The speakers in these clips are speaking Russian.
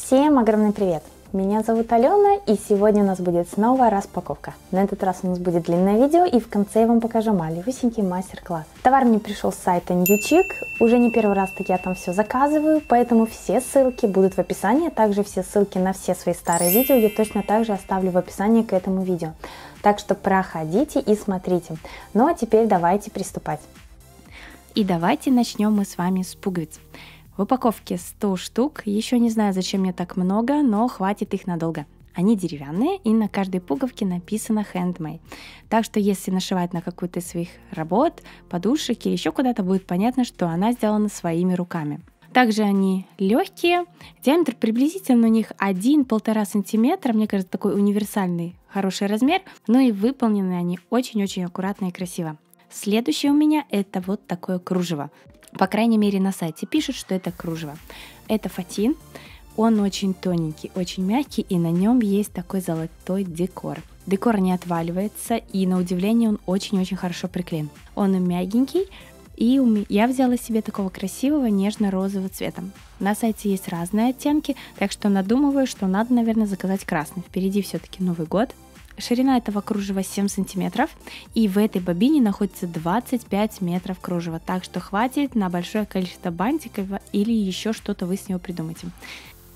Всем огромный привет! Меня зовут Алена, и сегодня у нас будет снова распаковка. На этот раз у нас будет длинное видео, и в конце я вам покажу малюсенький мастер-класс. Товар мне пришел с сайта Newchic, уже не первый раз так я там все заказываю, поэтому все ссылки будут в описании, также все ссылки на все свои старые видео я точно также оставлю в описании к этому видео. Так что проходите и смотрите. Ну а теперь давайте приступать. И давайте начнем мы с вами с пуговиц. В упаковке 100 штук, еще не знаю, зачем мне так много, но хватит их надолго. Они деревянные, и на каждой пуговке написано handmade. Так что если нашивать на какую-то из своих работ, подушек или еще куда-то, будет понятно, что она сделана своими руками. Также они легкие, диаметр приблизительно у них 1-1,5 сантиметра, мне кажется, такой универсальный, хороший размер, но и выполнены они очень-очень аккуратно и красиво. Следующее у меня это вот такое кружево. По крайней мере на сайте пишут, что это кружево. Это фатин, он очень тоненький, очень мягкий, и на нем есть такой золотой декор. Декор не отваливается, и на удивление он очень-очень хорошо приклеен. Он мягенький, и я взяла себе такого красивого нежно-розового цвета. На сайте есть разные оттенки, так что надумываю, что надо, наверное, заказать красный. Впереди все-таки Новый год. Ширина этого кружева 7 сантиметров, и в этой бобине находится 25 метров кружева, так что хватит на большое количество бантиков или еще что-то вы с него придумаете.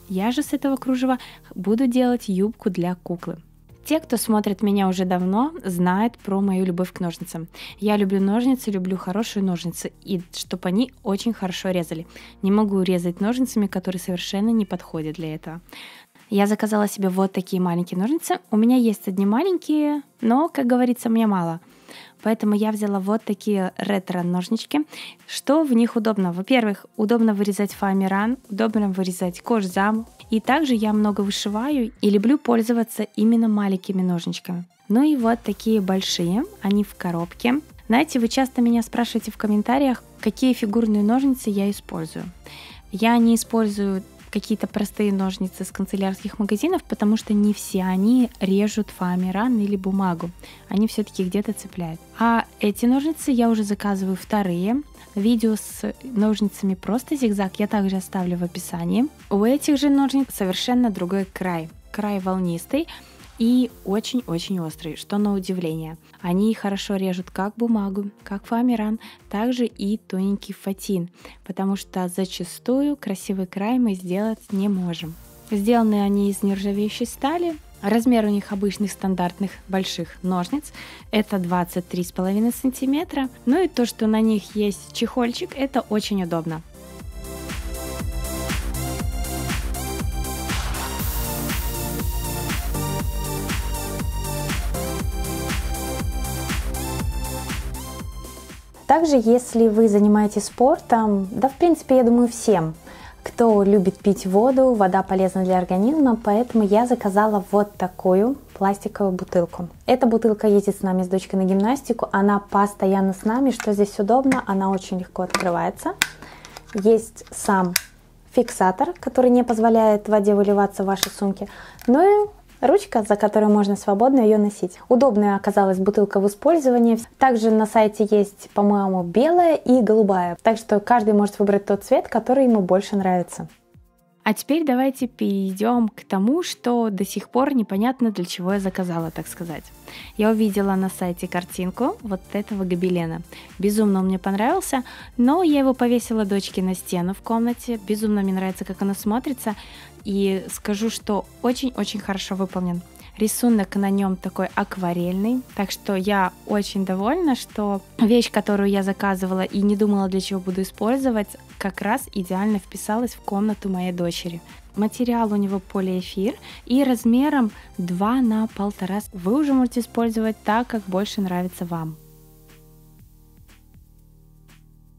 Я же с этого кружева буду делать юбку для куклы. Те, кто смотрит меня уже давно, знают про мою любовь к ножницам. Я люблю ножницы, люблю хорошие ножницы, и чтобы они очень хорошо резали. Не могу резать ножницами, которые совершенно не подходят для этого. Я заказала себе вот такие маленькие ножницы. У меня есть одни маленькие, но, как говорится, мне мало. Поэтому я взяла вот такие ретро-ножнички. Что в них удобно? Во-первых, удобно вырезать фоамиран, удобно вырезать кожзам. И также я много вышиваю и люблю пользоваться именно маленькими ножничками. Ну и вот такие большие, они в коробке. Знаете, вы часто меня спрашиваете в комментариях, какие фигурные ножницы я использую. Я не использую какие-то простые ножницы с канцелярских магазинов, потому что не все они режут фоамиран или бумагу. Они все-таки где-то цепляют. А эти ножницы я уже заказываю вторые. Видео с ножницами просто зигзаг я также оставлю в описании. У этих же ножниц совершенно другой край. Край волнистый и очень-очень острый, что на удивление. Они хорошо режут как бумагу, как фоамиран, также и тоненький фатин, потому что зачастую красивый край мы сделать не можем. Сделаны они из нержавеющей стали. Размер у них обычных стандартных больших ножниц это 23,5 сантиметра. Ну и то, что на них есть чехольчик, это очень удобно. Также, если вы занимаетесь спортом, да, в принципе, я думаю, всем, кто любит пить воду, вода полезна для организма, поэтому я заказала вот такую пластиковую бутылку. Эта бутылка ездит с нами с дочкой на гимнастику, она постоянно с нами, что здесь удобно, она очень легко открывается. Есть сам фиксатор, который не позволяет воде выливаться в ваши сумки, ну и ручка, за которую можно свободно ее носить. Удобная оказалась бутылка в использовании. Также на сайте есть, по-моему, белая и голубая. Так что каждый может выбрать тот цвет, который ему больше нравится. А теперь давайте перейдем к тому, что до сих пор непонятно, для чего я заказала, так сказать. Я увидела на сайте картинку вот этого гобелена. Безумно он мне понравился, но я его повесила дочке на стену в комнате. Безумно мне нравится, как оно смотрится. И скажу, что очень-очень хорошо выполнен. Рисунок на нем такой акварельный, так что я очень довольна, что вещь, которую я заказывала и не думала, для чего буду использовать, как раз идеально вписалась в комнату моей дочери. Материал у него полиэфир и размером 2 на 1,5. Вы уже можете использовать так, как больше нравится вам.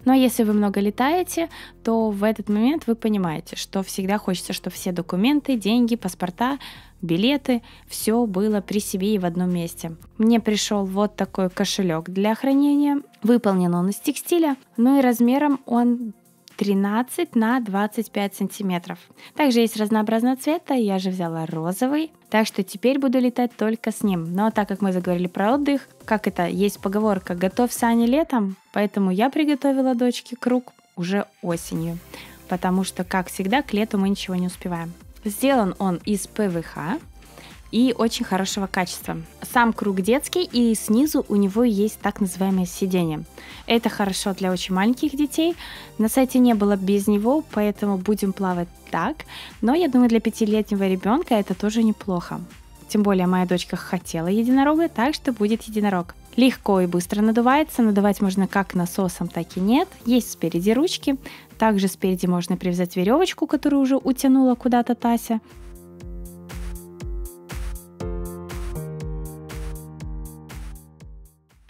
Но если вы много летаете, то в этот момент вы понимаете, что всегда хочется, чтобы все документы, деньги, паспорта, билеты, все было при себе и в одном месте. Мне пришел вот такой кошелек для хранения. Выполнен он из текстиля, ну и размером он 13 на 25 сантиметров. Также есть разнообразного цвета, я же взяла розовый, так что теперь буду летать только с ним. Но так как мы заговорили про отдых, как это, есть поговорка «готовь сани летом», поэтому я приготовила дочке круг уже осенью, потому что, как всегда, к лету мы ничего не успеваем. Сделан он из ПВХ и очень хорошего качества. Сам круг детский, и снизу у него есть так называемое сиденье. Это хорошо для очень маленьких детей. На сайте не было без него, поэтому будем плавать так. Но я думаю, для 5-летнего ребенка это тоже неплохо. Тем более моя дочка хотела единорога, так что будет единорог. Легко и быстро надувается. Надувать можно как насосом, так и нет. Есть спереди ручки. Также спереди можно привязать веревочку, которую уже утянула куда-то Тася.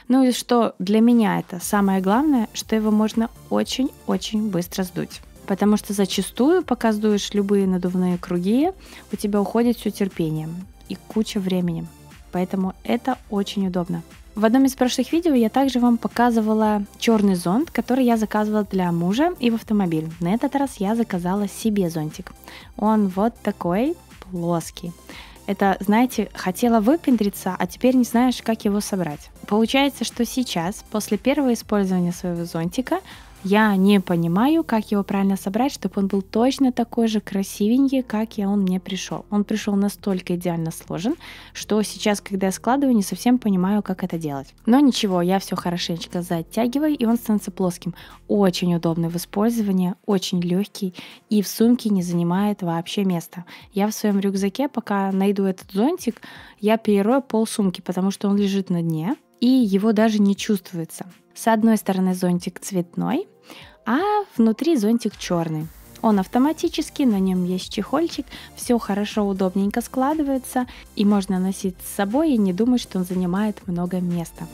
Ну и что для меня это самое главное, что его можно очень-очень быстро сдуть. Потому что зачастую, пока сдуешь любые надувные круги, у тебя уходит все терпение и куча времени. Поэтому это очень удобно. В одном из прошлых видео я также вам показывала черный зонт, который я заказывала для мужа и в автомобиль. На этот раз я заказала себе зонтик. Он вот такой плоский. Это, знаете, хотела выпендриться, а теперь не знаешь, как его собрать. Получается, что сейчас, после первого использования своего зонтика, я не понимаю, как его правильно собрать, чтобы он был точно такой же красивенький, как и он мне пришел. Он пришел настолько идеально сложен, что сейчас, когда я складываю, не совсем понимаю, как это делать. Но ничего, я все хорошенечко затягиваю, и он становится плоским. Очень удобный в использовании, очень легкий и в сумке не занимает вообще места. Я в своем рюкзаке, пока найду этот зонтик, я перерою пол сумки, потому что он лежит на дне, и его даже не чувствуется. С одной стороны зонтик цветной, а внутри зонтик черный. Он автоматический, на нем есть чехольчик, все хорошо, удобненько складывается, и можно носить с собой и не думать, что он занимает много места.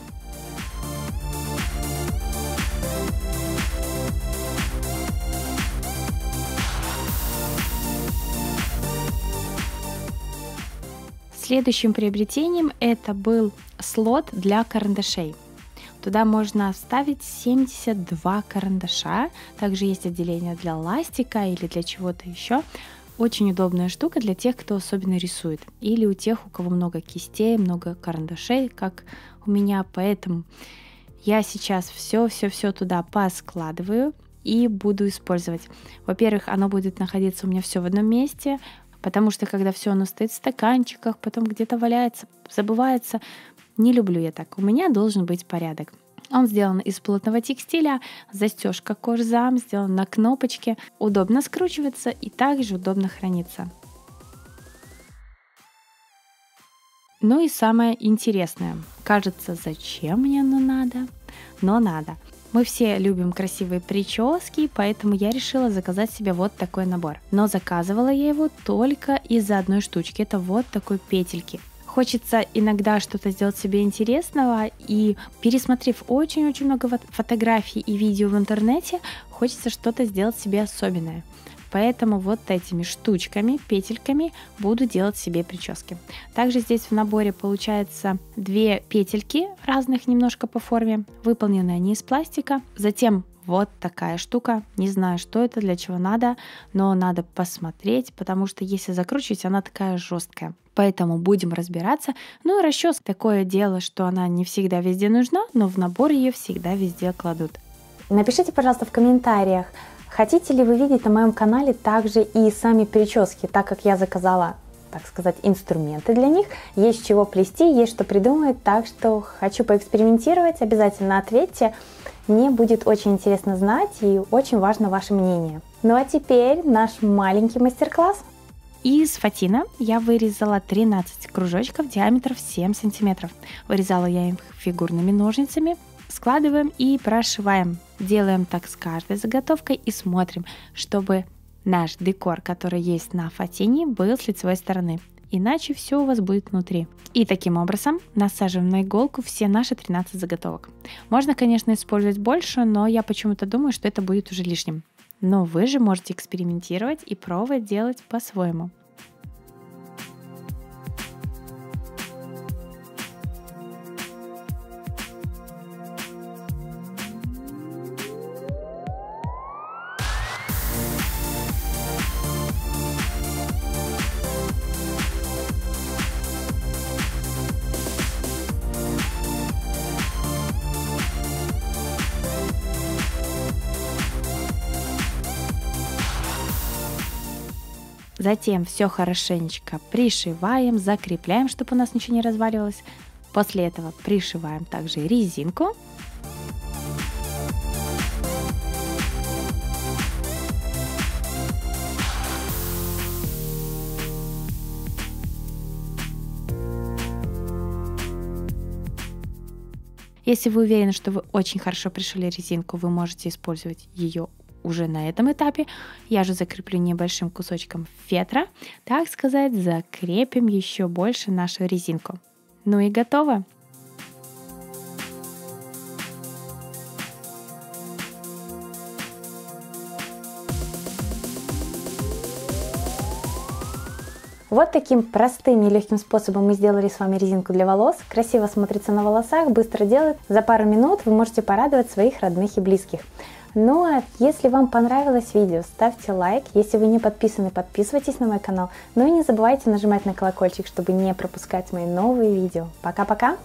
Следующим приобретением это был слот для карандашей. Туда можно вставить 72 карандаша. Также есть отделение для ластика или для чего-то еще. Очень удобная штука для тех, кто особенно рисует. Или у тех, у кого много кистей, много карандашей, как у меня. Поэтому я сейчас все туда поскладываю и буду использовать. Во-первых, оно будет находиться у меня все в одном месте, потому что когда все оно стоит в стаканчиках, потом где-то валяется, забывается. Не люблю я так. У меня должен быть порядок. Он сделан из плотного текстиля, застежка кожзам, сделан на кнопочке, удобно скручивается и также удобно хранится. Ну и самое интересное. Кажется, зачем мне оно надо? Но надо. Мы все любим красивые прически, поэтому я решила заказать себе вот такой набор. Но заказывала я его только из-за одной штучки. Это вот такой петельки. Хочется иногда что-то сделать себе интересного, и пересмотрев очень-очень много фотографий и видео в интернете, хочется что-то сделать себе особенное. Поэтому вот этими штучками, петельками буду делать себе прически. Также здесь в наборе получается 2 петельки разных немножко по форме, выполнены они из пластика. Затем вот такая штука, не знаю, что это, для чего надо, но надо посмотреть, потому что если закручивать, она такая жесткая. Поэтому будем разбираться. Ну и расческа, такое дело, что она не всегда везде нужна, но в набор ее всегда везде кладут. Напишите, пожалуйста, в комментариях, хотите ли вы видеть на моем канале также и сами прически, так как я заказала, так сказать, инструменты для них. Есть чего плести, есть что придумать, так что хочу поэкспериментировать. Обязательно ответьте. Мне будет очень интересно знать и очень важно ваше мнение. Ну а теперь наш маленький мастер-класс. Из фатина я вырезала 13 кружочков диаметром 7 сантиметров. Вырезала я их фигурными ножницами. Складываем и прошиваем. Делаем так с каждой заготовкой и смотрим, чтобы наш декор, который есть на фатине, был с лицевой стороны. Иначе все у вас будет внутри. И таким образом насаживаем на иголку все наши 13 заготовок. Можно, конечно, использовать больше, но я почему-то думаю, что это будет уже лишним. Но вы же можете экспериментировать и пробовать делать по-своему. Затем все хорошенечко пришиваем, закрепляем, чтобы у нас ничего не разваливалось. После этого пришиваем также резинку. Если вы уверены, что вы очень хорошо пришили резинку, вы можете использовать ее уже на этом этапе. Я же закреплю небольшим кусочком фетра, так сказать, закрепим еще больше нашу резинку. Ну и готово! Вот таким простым и легким способом мы сделали с вами резинку для волос. Красиво смотрится на волосах, быстро делает. За пару минут вы можете порадовать своих родных и близких. Ну а если вам понравилось видео, ставьте лайк. Если вы не подписаны, подписывайтесь на мой канал. Ну и не забывайте нажимать на колокольчик, чтобы не пропускать мои новые видео. Пока-пока!